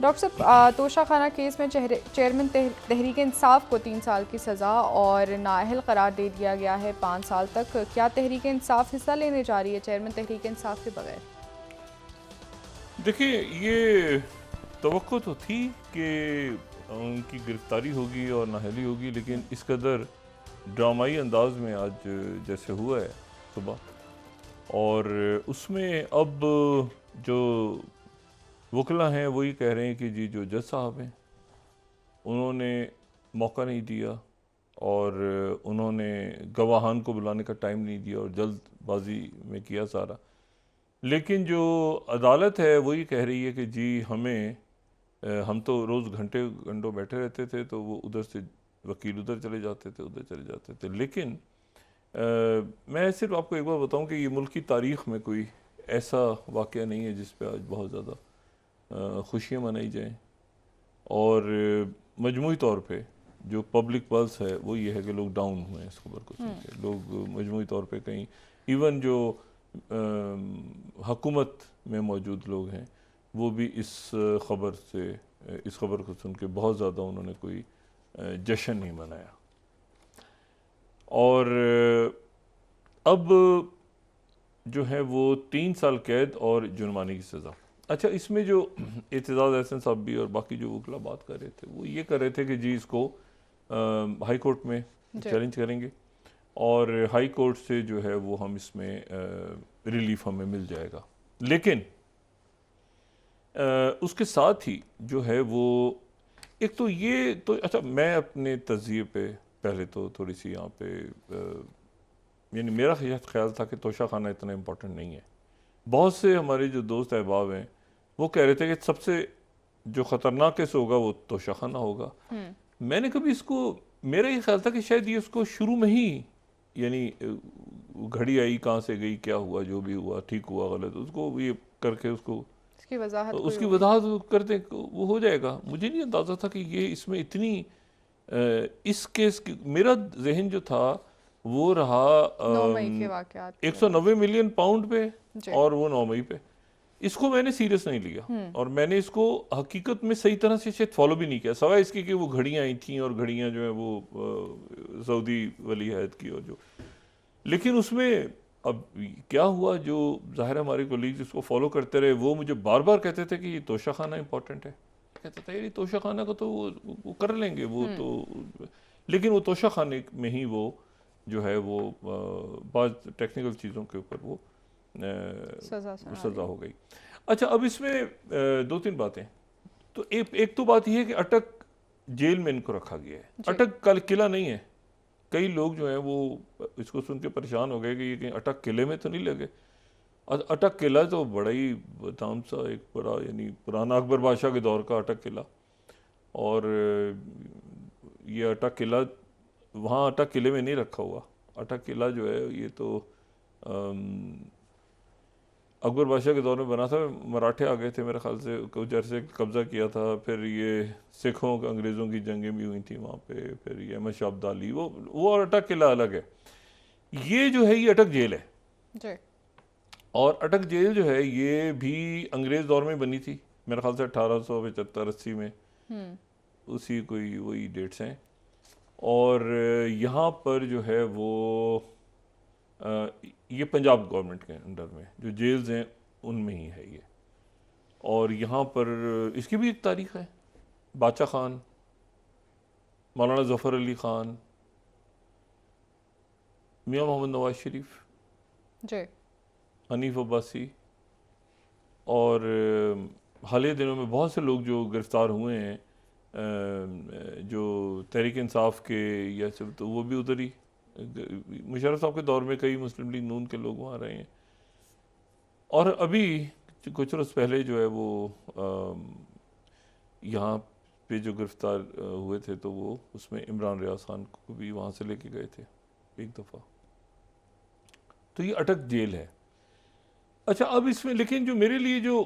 Doctor साहब, तोशा खाना case में चेयरमैन तहरीक इंसाफ को 3 साल की सज़ा और नाअहल करार दे दिया गया है 5 साल तक। क्या तहरीक इंसाफ हिस्सा लेने जा रही है चेयरमैन तहरीक इंसाफ के बगैर? देखिए, ये तवक्को तो थी कि उनकी गिरफ्तारी होगी और नाअहली होगी, लेकिन इस कदर ड्रामाई अंदाज में आज जैसे हुआ है सुबह, और उसमें अब जो वकला हैं वही कह रहे हैं कि जी जो जज साहब हैं उन्होंने मौका नहीं दिया और उन्होंने गवाहान को बुलाने का टाइम नहीं दिया और जल्दबाजी में किया सारा। लेकिन जो अदालत है वही कह रही है कि जी हम तो रोज़ घंटों बैठे रहते थे, तो वो उधर से वकील उधर चले जाते थे, उधर चले जाते थे। लेकिन मैं सिर्फ आपको एक बार बताऊं कि ये मुल्क की तारीख़ में कोई ऐसा वाक़या नहीं है जिस पे आज बहुत ज़्यादा खुशियाँ मनाई जाएं। और मजमूई तौर पे जो पब्लिक पल्स है वो ये है कि लोग डाउन हुए हैं इस खबर को सुन के। लोग मजमूई तौर पे कहीं, इवन जो हुकूमत में मौजूद लोग हैं वो भी इस खबर को सुन के बहुत ज़्यादा उन्होंने कोई जश्न नहीं मनाया। और अब जो है वो 3 साल कैद और जुर्माने की सज़ा। अच्छा, इसमें जो एतजाज़ एहसन साहब भी और बाकी जो वकला बात कर रहे थे वो ये कर रहे थे कि जी इसको हाई कोर्ट में चैलेंज करेंगे और हाई कोर्ट से जो है वो हम इसमें रिलीफ हमें मिल जाएगा। लेकिन उसके साथ ही जो है वो एक तो ये तो, अच्छा, मैं अपने तज़िये पे पहले तो थोड़ी सी यहाँ पे यानी मेरा ख्याल था कि तोशा खाना इतना इम्पोर्टेंट नहीं है। बहुत से हमारे जो दोस्त अहबाब हैं वो कह रहे थे कि सबसे जो ख़तरनाक केस होगा वो तोशा खाना होगा। मैंने कभी इसको, मेरा ये ख्याल था कि शायद ये उसको शुरू में ही, यानी घड़ी आई कहाँ से गई, क्या हुआ, जो भी हुआ ठीक हुआ गलत, उसको ये करके उसकी वजाहत करते वो हो जाएगा। मुझे नहीं अंदाज़ा था कि ये इसमें इतनी इस केस की, मेरा जहन जो था वो रहा 9 मई के वाक़यात 190 मिलियन पाउंड पे, और वो 9 मई पे। इसको मैंने सीरियस नहीं लिया और मैंने इसको हकीकत में सही तरह से शायद फॉलो भी नहीं किया, सवाए इसके कि वो घड़ियाँ आई थी और घड़ियाँ जो है वो सऊदी वली अहद की और जो, लेकिन उसमें अब क्या हुआ, जो ज़ाहिर हमारे कोलीग्स इसको फॉलो करते रहे वो मुझे बार बार कहते थे कि ये तोशा खाना इंपॉर्टेंट है। कहता था यार तोशा खाना को तो वो कर लेंगे वो तो, लेकिन वो तोशा खाने में ही वो जो है वो बाद टेक्निकल चीज़ों के ऊपर वो सज़ा हो गई। अच्छा, अब इसमें 2-3 बातें। तो एक तो बात यह है कि अटक जेल में इनको रखा गया है। अटक कल किला नहीं है। कई लोग जो हैं वो इसको सुन के परेशान हो गए कि ये कहीं अटक किले में तो नहीं लगे। अटक किला तो बड़ा ही बताम सा एक बड़ा, यानी पुराना अकबर बादशाह के दौर का अटक किला, और ये अटक किला वहाँ अटक किले में नहीं रखा हुआ। अटक किला जो है ये तो अकबर बादशाह के दौर में बना था। मराठे आ गए थे मेरे ख्याल से, कुछ अरसे कब्ज़ा किया था, फिर ये सिखों अंग्रेज़ों की जंगें भी हुई थी वहाँ पे, फिर ये अहमद शाह अब्दाली, वो और अटक किला अलग है। ये जो है ये अटक जेल है जी। और अटक जेल जो है ये भी अंग्रेज़ दौर में बनी थी मेरे ख्याल से 1875-80 में, उसी कोई वही डेट्स हैं। और यहाँ पर जो है वो ये पंजाब गवर्नमेंट के अंडर में जो जेल्स हैं उनमें ही है ये। और यहाँ पर इसकी भी एक तारीख़ है। बादशाह खान, मौलाना ज़फ़र अली ख़ान, मियाँ मोहम्मद नवाज शरीफ जी, हनीफ अब्बासी, और हालिया दिनों में बहुत से लोग जो गिरफ़्तार हुए हैं जो तहरीक इंसाफ के या सब, तो वो भी उधर ही, मुशर्रफ साहब के दौर में कई मुस्लिम लीग नून के लोग वहाँ रहे हैं। और अभी कुछ रोज़ पहले जो है वो यहाँ पे जो गिरफ़्तार हुए थे तो वो उसमें इमरान रियाज खान को भी वहाँ से लेके गए थे एक दफ़ा। तो ये अटक जेल है। अच्छा, अब इसमें लेकिन जो मेरे लिए जो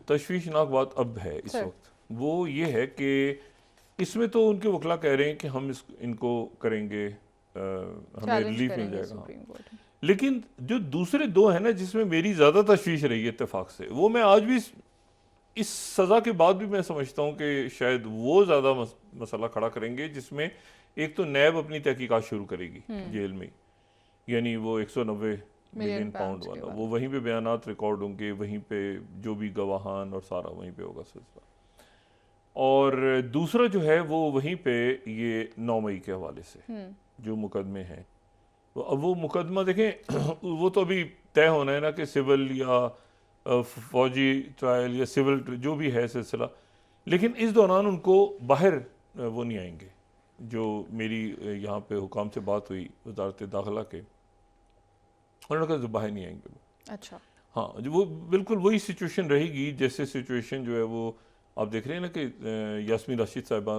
तशवीशनाक बात अब है इस वक्त वो ये है कि इसमें तो उनके वकला कह रहे हैं कि हम इनको करेंगे, हमें रिलीफ मिल जाएगा। लेकिन जो दूसरे दो है ना जिसमें मेरी ज़्यादा तशवीश रही है इत्तेफाक से, वो मैं आज भी इस सज़ा के बाद भी मैं समझता हूँ कि शायद वो ज़्यादा मसला खड़ा करेंगे जिसमें एक तो नैब अपनी तहकीकात शुरू करेगी जेल में, यानी वो 190 मिलियन पाउंड वाला, वो वहीं पे बयानात रिकॉर्ड होंगे, वहीं पे जो भी गवाहान और सारा वहीं पे होगा सिलसिला। और दूसरा जो है वो वहीं पे ये 9 मई के हवाले से जो मुकदमे हैं, तो अब वो मुकदमा देखें वो तो अभी तय होना है ना कि सिविल या फौजी ट्रायल या सिविल जो भी है सिलसिला, लेकिन इस दौरान उनको बाहर वो नहीं आएंगे। जो मेरी यहाँ पे हुकाम से बात हुई वजारत दाखिला के, उन्होंने कहा बाहर नहीं आएंगे वो। अच्छा, हाँ, जो वो बिल्कुल वही सिचुएशन रहेगी जैसे सिचुएशन जो है वो आप देख रहे हैं ना कि यास्मीन राशिद साहिबा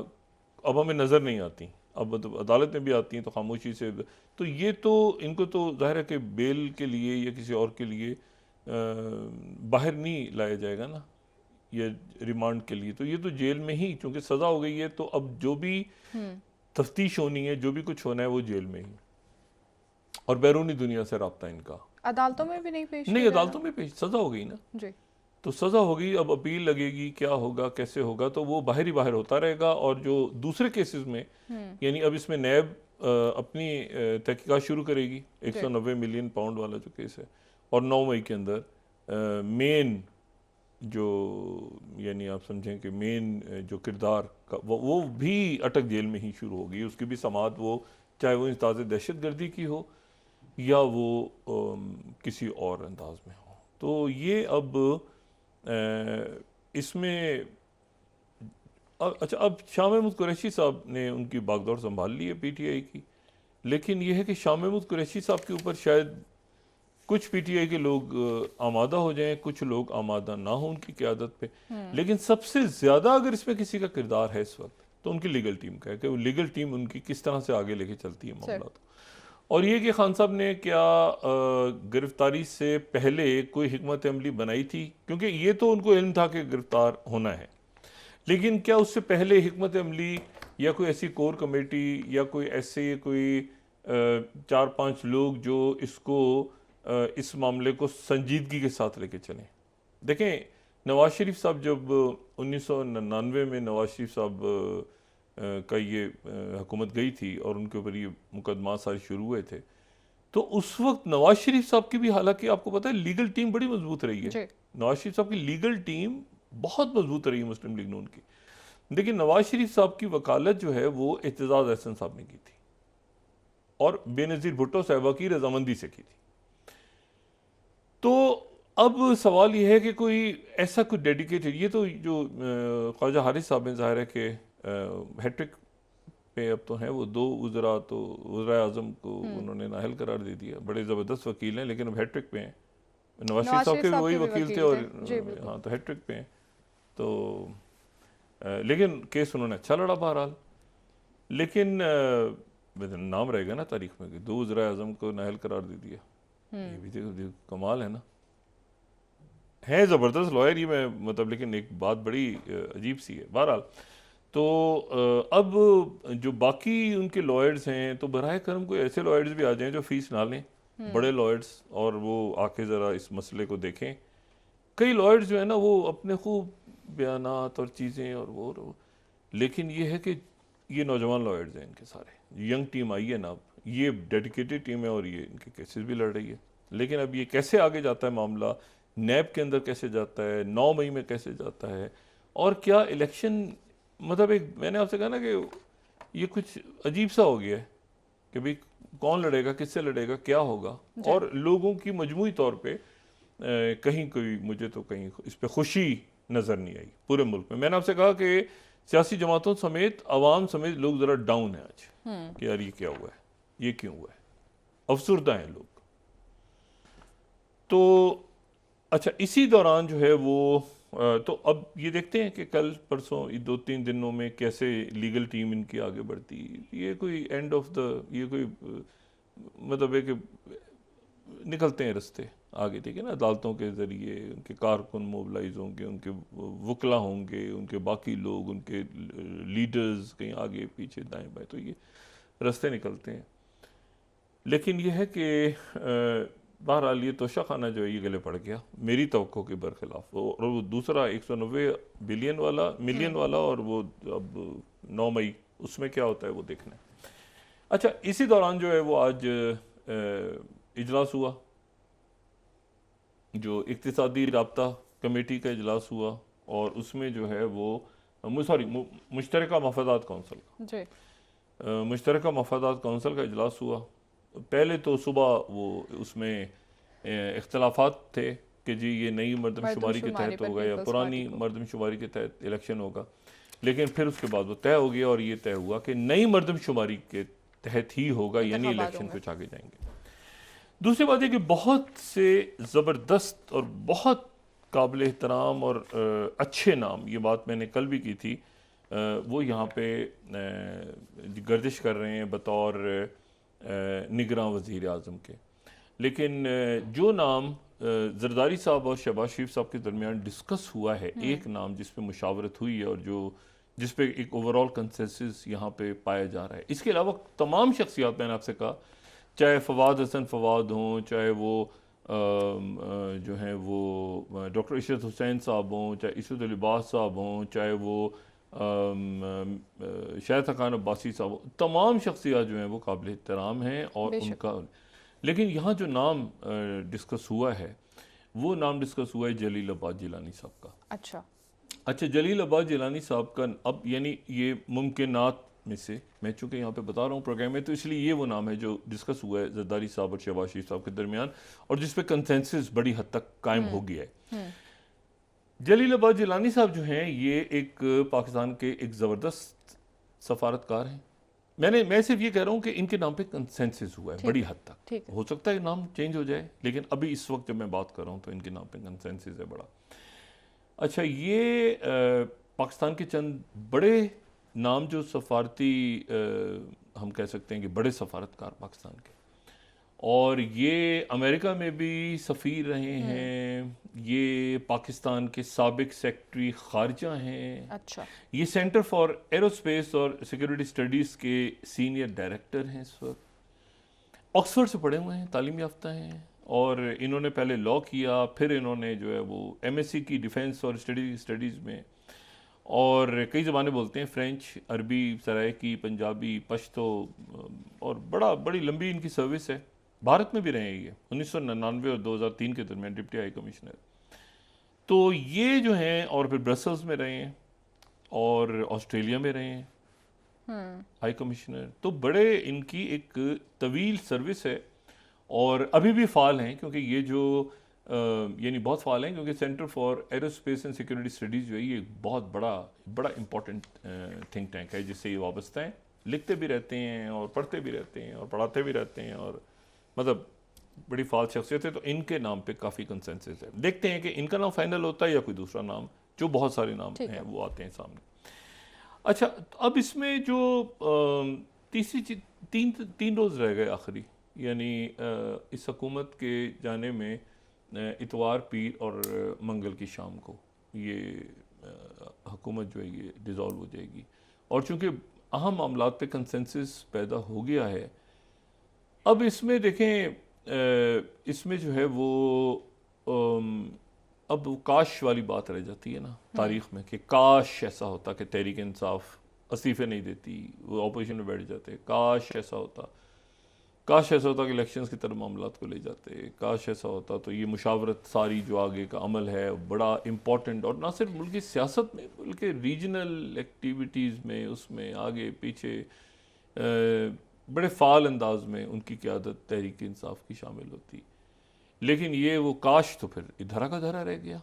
अब हमें नज़र नहीं आती, अब तो अदालत में भी आती हैं तो खामोशी से, तो ये तो इनको तो जाहिर है कि बेल के लिए या किसी और के लिए बाहर नहीं लाया जाएगा ना, ये रिमांड के लिए, तो ये तो जेल में ही, चूंकि सज़ा हो गई है तो अब जो भी तफ्तीश होनी है, जो भी कुछ होना है वो जेल में ही, और बैरूनी दुनिया से रब्ता इनका। अदालतों में भी नहीं पेश, नहीं अदालतों में पेश, सज़ा हो गई ना जी, तो सज़ा होगी, अब अपील लगेगी, क्या होगा कैसे होगा, तो वो बाहर ही बाहर होता रहेगा। और जो दूसरे केसेस में यानी अब इसमें नैब अपनी तहकीकात शुरू करेगी 190 मिलियन पाउंड वाला जो केस है, और 9 मई के अंदर मेन जो यानी आप समझें कि मेन जो किरदार का वो भी अटक जेल में ही शुरू होगी, उसकी भी समाअत, वो चाहे वो इंताज़ दहशतगर्दी की हो या वो किसी और अंदाज में हो। तो ये अब इसमें अच्छा, अब शाह महमूद कुरैशी साहब ने उनकी बागडोर संभाल ली है पीटीआई की, लेकिन यह है कि शाह महमूद कुरैशी साहब के ऊपर शायद कुछ पीटीआई के लोग आमादा हो जाएं, कुछ लोग आमादा ना हो उनकी क़यादत पे, लेकिन सबसे ज़्यादा अगर इसमें किसी का किरदार है इस वक्त तो उनकी लीगल टीम का है कि वो लीगल टीम उनकी किस तरह से आगे लेके चलती है मामला। और ये कि खान साहब ने क्या गिरफ्तारी से पहले कोई हिकमत अमली बनाई थी, क्योंकि ये तो उनको इल्म था कि गिरफ्तार होना है, लेकिन क्या उससे पहले हिकमत अमली या कोई ऐसी कोर कमेटी या कोई ऐसे कोई 4-5 लोग जो इसको इस मामले को संजीदगी के साथ लेके चलें। देखें, नवाज शरीफ साहब जब 1999 में नवाज शरीफ साहब का ये हुकूमत गई थी और उनके ऊपर ये मुकदमा सारे शुरू हुए थे, तो उस वक्त नवाज शरीफ साहब की भी, हालांकि आपको पता है लीगल टीम बड़ी मजबूत रही है, नवाज शरीफ साहब की लीगल टीम बहुत मजबूत रही है मुस्लिम लीग नून की, लेकिन नवाज शरीफ साहब की वकालत जो है वो एतजाज़ अहसन साहब ने की थी और बेनज़ीर भुट्टो साहबा की रजामंदी से की थी। तो अब सवाल यह है कि कोई ऐसा कुछ डेडिकेटेड, ये तो जो ख्वाजा हारिस साहब हैं, ज़ाहिर है कि हैट्रिक पे अब तो हैं वो, 2 उज़रा तो वज़ीर आज़म को उन्होंने नाअहल करार दे दिया, बड़े ज़बरदस्त वकील हैं, लेकिन अब हैट्रिक पे हैं। नवाज शरीफ साहब के भी वही वकील थे और हाँ, तो हैट्रिक पे हैं, तो लेकिन केस उन्होंने अच्छा लड़ा बहरहाल, लेकिन नाम रहेगा ना तारीख में कि 2 वज़ीर आज़म को नाअहल करार दे दिया। ये भी देखो कमाल है ना, है ज़बरदस्त लॉयर ये, मैं मतलब, लेकिन एक बात बड़ी अजीब सी है बहरहाल। तो अब जो बाकी उनके लॉयर्स हैं, तो बराह करम कोई ऐसे लॉयर्स भी आ जाएं जो फीस ना लें, बड़े लॉयर्स, और वो आके ज़रा इस मसले को देखें। कई लॉयर्स जो है ना वो अपने खूब बयानात और चीज़ें और वो, लेकिन ये है कि ये नौजवान लॉयर्स हैं इनके सारे, यंग टीम आई है ना, अब ये डेडिकेटेड टीम है और ये इनके केसेस भी लड़ रही है, लेकिन अब ये कैसे आगे जाता है मामला, नैब के अंदर कैसे जाता है, 9 मई में कैसे जाता है, और क्या इलेक्शन, मतलब एक मैंने आपसे कहा ना कि ये कुछ अजीब सा हो गया है कि भाई कौन लड़ेगा, किससे लड़ेगा, क्या होगा, और लोगों की मजमूई तौर पे कहीं कोई, मुझे तो कहीं इस पे खुशी नज़र नहीं आई पूरे मुल्क में। मैंने आपसे कहा कि सियासी जमातों समेत, अवाम समेत लोग ज़रा डाउन है आज कि यार ये क्या हुआ है, ये क्यों हुआ है, अफसुर्दा हैं लोग। तो अच्छा, इसी दौरान जो है वो तो अब ये देखते हैं कि कल परसों 2-3 दिनों में कैसे लीगल टीम इनकी आगे बढ़ती, ये कोई एंड ऑफ द, ये कोई मतलब है कि निकलते हैं रास्ते आगे, ठीक है ना, अदालतों के ज़रिए उनके कारकुन मोबिलाइज होंगे, उनके वकला होंगे, उनके बाकी लोग, उनके लीडर्स कहीं आगे पीछे दाएं बाएं, तो ये रास्ते निकलते हैं। लेकिन यह है कि बहरहाल ये तोशा खाना जो है ये गले पड़ गया मेरी तवक्को के बरखिलाफ। और वो दूसरा 190 बिलियन वाला मिलियन वाला, और वो अब 9 मई उसमें क्या होता है वो देखना है। अच्छा, इसी दौरान जो है वो आज इजलास हुआ, जो इक्तिसादी राब्ता कमेटी का इजलास हुआ, और उसमें जो है वो मुश्तरका मफादात कौंसिल जी मुश्तरका मफादात कौंसिल का इजलास हुआ। पहले तो सुबह वो उसमें इख्तलाफात थे कि जी ये नई मरदमशुमारी के तहत होगा या पुरानी मरदमशुमारी के तहत इलेक्शन होगा, लेकिन फिर उसके बाद वो तय हो गया और ये तय हुआ कि नई मरदमशुमारी के तहत ही होगा, यानी इलेक्शन कुछ आगे जाएंगे। दूसरी बात है कि बहुत से ज़बरदस्त और बहुत काबिल एहतराम और अच्छे नाम, ये बात मैंने कल भी की थी, वो यहाँ पे गर्दिश कर रहे हैं बतौर निगरान वज़ीर आज़म के। लेकिन जो नाम जरदारी साहब और शहबाज शरीफ साहब के दरमियान डिस्कस हुआ है, एक नाम जिस पे मुशावरत हुई है और जिस पे एक ओवरऑल कंसेंसस यहाँ पे पाया जा रहा है। इसके अलावा तमाम शख्सियात, मैंने आपसे कहा, चाहे फवाद हसन फवाद हों, चाहे वो जो हैं वो डॉक्टर इशरत हुसैन साहब हों, चाहे इसद लिबास साहब हों, चाहे वो शायद खान अब्बासी साहब हों, तमाम शख्सियात जो हैं वो काबिल एहतराम हैं और उनका। लेकिन यहाँ जो नाम डिस्कस हुआ है वो नाम डिस्कस हुआ है जलील अब्बास जिलानी साहब का। अच्छा, जलील अब्बास जिलानी साहब का अब यानी ये मुमकिनात में से मैं चूँकि यहाँ पे बता रहा हूँ प्रोग्राम में, तो इसलिए ये वो नाम है जो डिस्कस हुआ है जरदारी साहब और शहबाज शरीफ साहब के दरमियान, और जिस पे कंसेंसस बड़ी हद तक कायम हो गया है। जलील अब्बास जिलानी साहब जो हैं ये एक पाकिस्तान के एक ज़बरदस्त सफारतकार हैं। मैं सिर्फ ये कह रहा हूँ कि इनके नाम पे कंसेंसस हुआ है बड़ी हद तक। हो सकता है नाम चेंज हो जाए, लेकिन अभी इस वक्त जब मैं बात कर रहा हूँ तो इनके नाम पे कंसेंसस है बड़ा। अच्छा, ये पाकिस्तान के चंद बड़े नाम जो सफारती हम कह सकते हैं कि बड़े सफारतकार पाकिस्तान के, और ये अमेरिका में भी सफ़ीर रहे हैं, ये पाकिस्तान के साबिक सेक्रेटरी ख़ारजा हैं। अच्छा, ये सेंटर फॉर एरोस्पेस और सिक्योरिटी स्टडीज़ के सीनियर डायरेक्टर हैं इस वक्त। ऑक्सफोर्ड से पढ़े हुए हैं, तालीम याफ्ता हैं, और इन्होंने पहले लॉ किया, फिर इन्होंने जो है वो MSc की डिफेंस और स्टडीज़ में, और कई ज़बानें बोलते हैं, फ्रेंच, अरबी, सराइकी, पंजाबी, पश्तो, और बड़ी लंबी इनकी सर्विस है। भारत में भी रहे हैं ये 1999 और 2003 के दरमियान डिप्टी हाई कमिश्नर। तो ये जो हैं, और फिर ब्रसल्स में रहे हैं और ऑस्ट्रेलिया में रहे हैं हाई कमिश्नर। तो बड़े इनकी एक तवील सर्विस है और अभी भी फ़ाल हैं, क्योंकि ये जो यानी बहुत फ़ाल हैं, क्योंकि centre for aerospace and security studies जो है ये बहुत बड़ा इंपॉर्टेंट थिंक टैंक है जिससे ये वाबस्ता हैं। लिखते भी रहते हैं और पढ़ते भी रहते हैं और पढ़ाते भी रहते हैं, और मतलब बड़ी फ़ाल शख्सियत है। तो इनके नाम पे काफ़ी कंसेंसस है। देखते हैं कि इनका नाम फाइनल होता है या कोई दूसरा नाम, जो बहुत सारे नाम हैं वो आते हैं सामने। अच्छा, अब इसमें जो तीसरी चीज, तीन रोज़ रह गए आखिरी, यानी इस हुकूमत के जाने में इतवार, पीर और मंगल की शाम को ये हुकूमत जो है ये डिज़ोल्व हो जाएगी। और चूँकि अहम मामलात पे कंसेंसस पैदा हो गया है, अब इसमें देखें, इसमें जो है वो अब काश वाली बात रह जाती है ना तारीख़ में, कि काश ऐसा होता कि तहरीक इंसाफ इस्तीफ़े नहीं देती, वो ऑपोजिशन में बैठ जाते, काश ऐसा होता कि इलेक्शंस की तरफ मामलात को ले जाते, काश ऐसा होता तो ये मुशावरत सारी जो आगे का अमल है बड़ा इम्पॉर्टेंट, और ना सिर्फ मुल्क की सियासत में बल्कि रीजनल एक्टिविटीज़ में, उसमें आगे पीछे बड़े फ़ाल अंदाज में उनकी क़यादत तहरीक इंसाफ की शामिल होती। लेकिन ये वो काश तो फिर धरा का धरा रह गया।